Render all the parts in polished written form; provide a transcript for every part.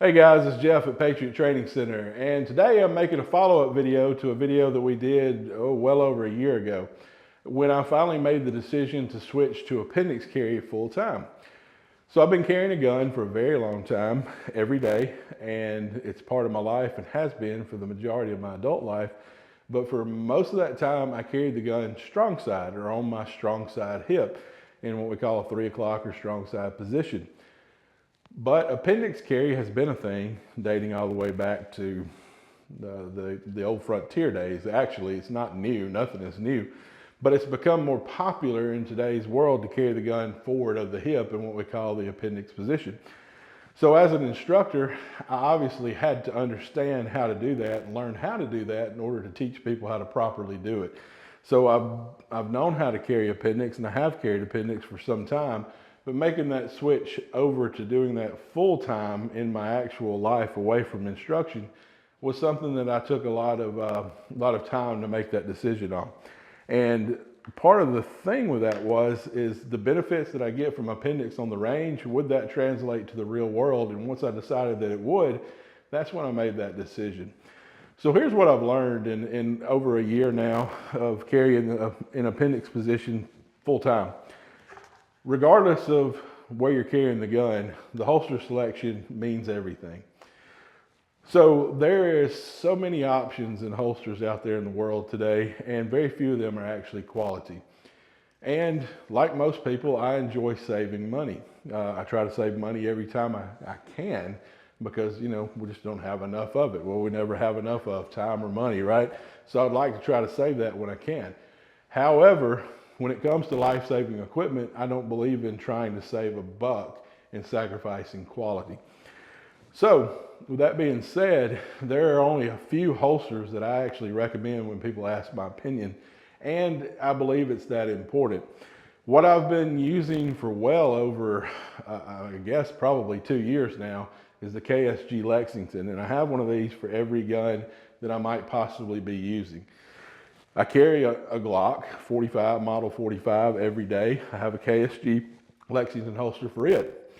Hey guys, it's Jeff at Patriot Training Center, and today I'm making a follow-up video to a video that we did well over a year ago when I finally made the decision to switch to appendix carry full-time. So I've been carrying a gun for a very long time, every day, and it's part of my life and has been for the majority of my adult life. But for most of that time, I carried the gun strong side or on my strong side hip in what we call a 3 o'clock or strong side position. But appendix carry has been a thing dating all the way back to the old frontier days. Actually, it's not new, nothing is new, but it's become more popular in today's world to carry the gun forward of the hip in what we call the appendix position. So as an instructor, I obviously had to understand how to do that and learn how to do that in order to teach people how to properly do it. So I've known how to carry appendix, and I have carried appendix for some time. But making that switch over to doing that full time in my actual life away from instruction was something that I took a lot of time to make that decision on. And part of the thing with that is the benefits that I get from appendix on the range, would that translate to the real world? And once I decided that it would, that's when I made that decision. So here's what I've learned in over a year now of carrying an appendix position full time. Regardless of where you're carrying the gun, the holster selection means everything. So there is so many options in holsters out there in the world today, and very few of them are actually quality. And like most people, I enjoy saving money. I try to save money every time I can, because we just don't have enough of it. Well, we never have enough of time or money, right? So I'd like to try to save that when I can. However, when it comes to life-saving equipment, I don't believe in trying to save a buck and sacrificing quality. So with that being said, there are only a few holsters that I actually recommend when people ask my opinion, and I believe it's that important. What I've been using for well over, I guess probably 2 years now, is the KSG Lexington, and I have one of these for every gun that I might possibly be using. I carry a Glock 45, model 45 every day. I have a KSG Lexington holster for it.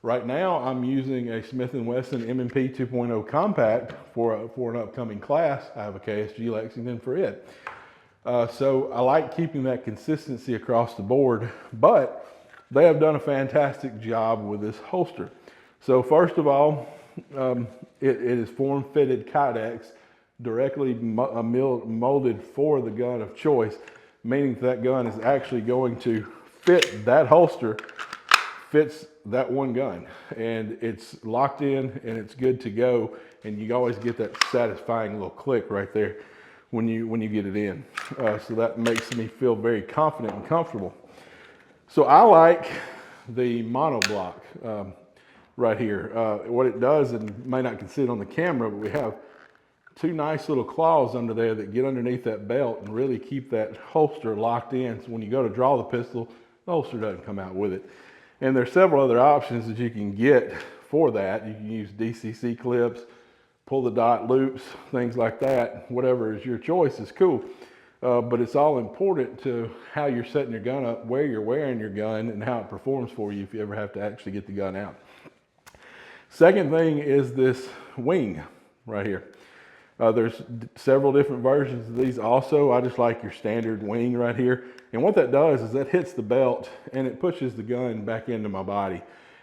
Right now, I'm using a Smith & Wesson M&P 2.0 compact for an upcoming class. I have a KSG Lexington for it. So I like keeping that consistency across the board, but they have done a fantastic job with this holster. So first of all, it is form-fitted Kydex, directly molded for the gun of choice, meaning that gun is actually going to fit that holster, fits that one gun, and it's locked in and it's good to go, and you always get that satisfying little click right there when you get it in. So that makes me feel very confident and comfortable. So I like the monoblock right here. What it does, and may not can see it on the camera, but we have two nice little claws under there that get underneath that belt and really keep that holster locked in. So when you go to draw the pistol, the holster doesn't come out with it. And there's several other options that you can get for that. You can use DCC clips, pull the dot loops, things like that. Whatever is your choice is cool. But it's all important to how you're setting your gun up, where you're wearing your gun, and how it performs for you if you ever have to actually get the gun out. Second thing is this wing right here. There's several different versions of these also. I just like your standard wing right here. And what that does is that hits the belt and it pushes the gun back into my body.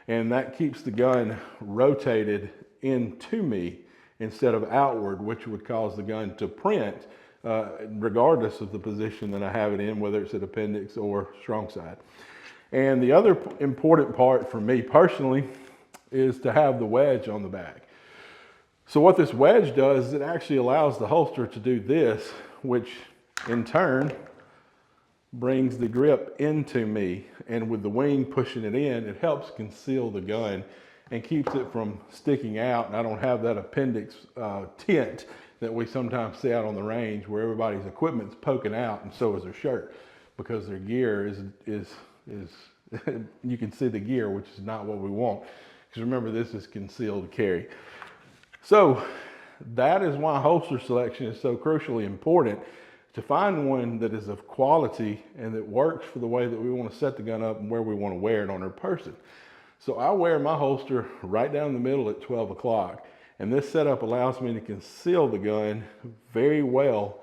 And that keeps the gun rotated into me instead of outward, which would cause the gun to print regardless of the position that I have it in, whether it's at appendix or strong side. And the other important part for me personally is to have the wedge on the back. So what this wedge does is it actually allows the holster to do this, which in turn brings the grip into me. And with the wing pushing it in, it helps conceal the gun and keeps it from sticking out. And I don't have that appendix tint that we sometimes see out on the range where everybody's equipment's poking out and so is their shirt, because their gear is you can see the gear, which is not what we want. Because remember, this is concealed carry. So that is why holster selection is so crucially important, to find one that is of quality and that works for the way that we want to set the gun up and where we want to wear it on our person. So I wear my holster right down the middle at 12 o'clock. And this setup allows me to conceal the gun very well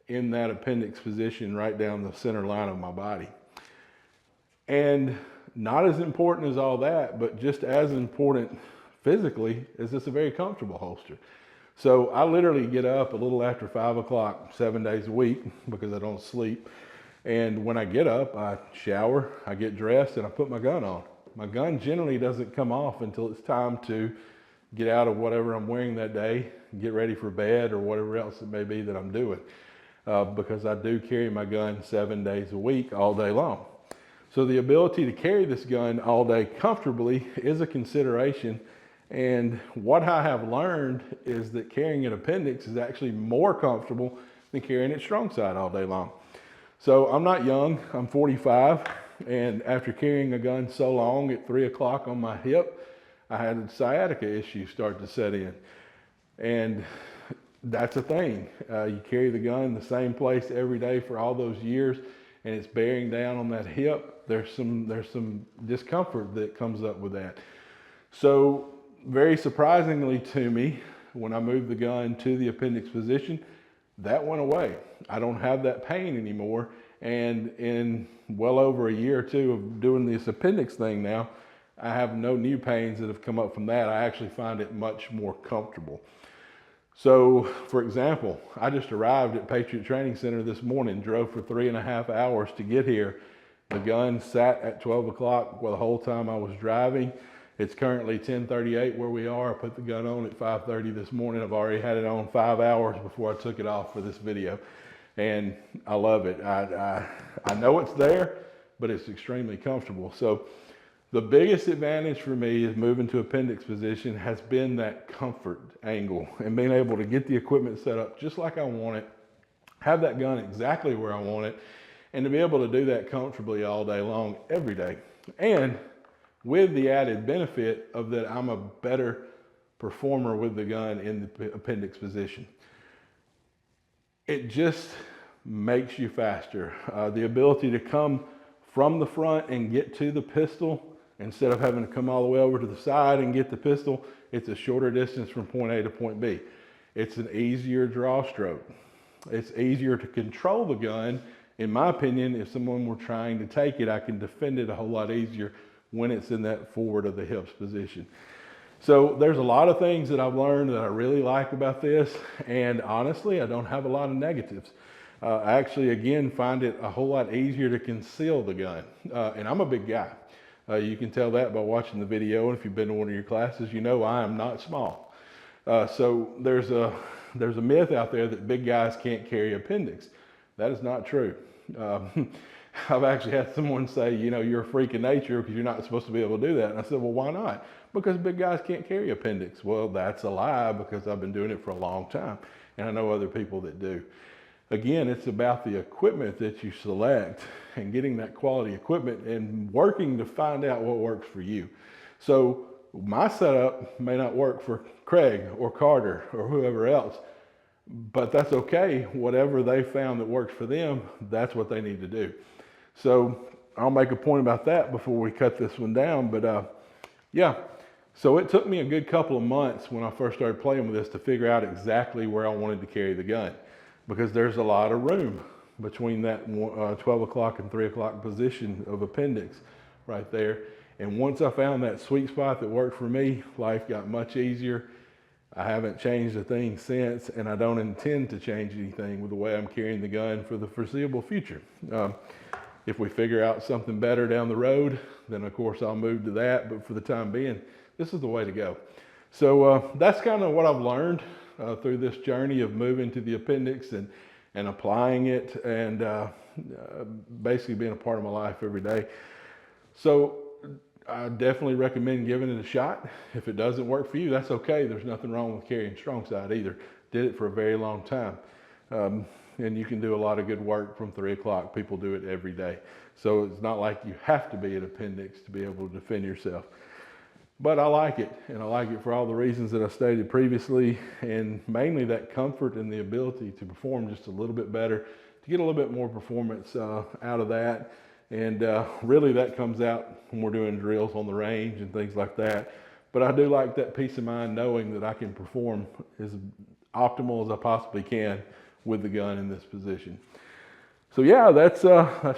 in that appendix position right down the center line of my body. And not as important as all that, but just as important physically is it's a very comfortable holster. So I literally get up a little after 5 o'clock, 7 days a week because I don't sleep. And when I get up, I shower, I get dressed, and I put my gun on. My gun generally doesn't come off until it's time to get out of whatever I'm wearing that day, get ready for bed or whatever else it may be that I'm doing. Because I do carry my gun 7 days a week, all day long. So the ability to carry this gun all day comfortably is a consideration. And what I have learned is that carrying an appendix is actually more comfortable than carrying it strong side all day long. So I'm not young, I'm 45. And after carrying a gun so long at 3 o'clock on my hip, I had sciatica issues start to set in. And that's a thing. You carry the gun in the same place every day for all those years, and it's bearing down on that hip. There's some discomfort that comes up with that. So very surprisingly to me, when I moved the gun to the appendix position, that went away. I don't have that pain anymore. And in well over a year or two of doing this appendix thing now, I have no new pains that have come up from that. I actually find it much more comfortable. So, for example, I just arrived at Patriot Training Center this morning, drove for 3.5 hours to get here. The gun sat at 12 o'clock the whole time I was driving. It's currently 10:38 where we are. I put the gun on at 5:30 this morning. I've already had it on 5 hours before I took it off for this video. And I love it. I know it's there, but it's extremely comfortable. So the biggest advantage for me is moving to appendix position has been that comfort angle and being able to get the equipment set up just like I want it, have that gun exactly where I want it, and to be able to do that comfortably all day long, every day. And with the added benefit of that I'm a better performer with the gun in the appendix position. It just makes you faster. The ability to come from the front and get to the pistol instead of having to come all the way over to the side and get the pistol, it's a shorter distance from point A to point B. It's an easier draw stroke. It's easier to control the gun. In my opinion, if someone were trying to take it, I can defend it a whole lot easier when it's in that forward of the hips position. So there's a lot of things that I've learned that I really like about this, and honestly, I don't have a lot of negatives. I actually, again, find it a whole lot easier to conceal the gun. And I'm a big guy. You can tell that by watching the video, and if you've been to one of your classes, you know I am not small. So there's a myth out there that big guys can't carry appendix. That is not true. I've actually had someone say, you know, you're a freak of nature because you're not supposed to be able to do that. And I said, well, why not? Because big guys can't carry appendix. Well, that's a lie because I've been doing it for a long time. And I know other people that do. Again, it's about the equipment that you select and getting that quality equipment and working to find out what works for you. So my setup may not work for Craig or Carter or whoever else, but that's okay. Whatever they found that works for them, that's what they need to do. So I'll make a point about that before we cut this one down. But yeah, so it took me a good couple of months when I first started playing with this to figure out exactly where I wanted to carry the gun, because there's a lot of room between that 12 o'clock and 3 o'clock position of appendix right there. And once I found that sweet spot that worked for me, life got much easier. I haven't changed a thing since, and I don't intend to change anything with the way I'm carrying the gun for the foreseeable future. If we figure out something better down the road, then of course I'll move to that. But for the time being, this is the way to go. So that's kind of what I've learned through this journey of moving to the appendix and applying it and basically being a part of my life every day. So I definitely recommend giving it a shot. If it doesn't work for you, that's okay. There's nothing wrong with carrying strong side either. Did it for a very long time. And you can do a lot of good work from 3 o'clock. People do it every day. So it's not like you have to be an appendix to be able to defend yourself. But I like it, and I like it for all the reasons that I stated previously, and mainly that comfort and the ability to perform just a little bit better, to get a little bit more performance out of that, And really that comes out when we're doing drills on the range and things like that. But I do like that peace of mind knowing that I can perform as optimal as I possibly can with the gun in this position. So yeah, that's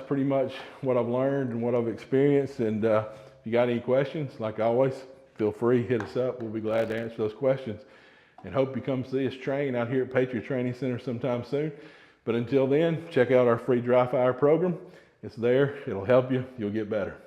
pretty much what I've learned and what I've experienced. And if you got any questions, like always, feel free, hit us up. We'll be glad to answer those questions. And hope you come see us train out here at Patriot Training Center sometime soon. But until then, check out our free dry fire program. It's there. It'll help you. You'll get better.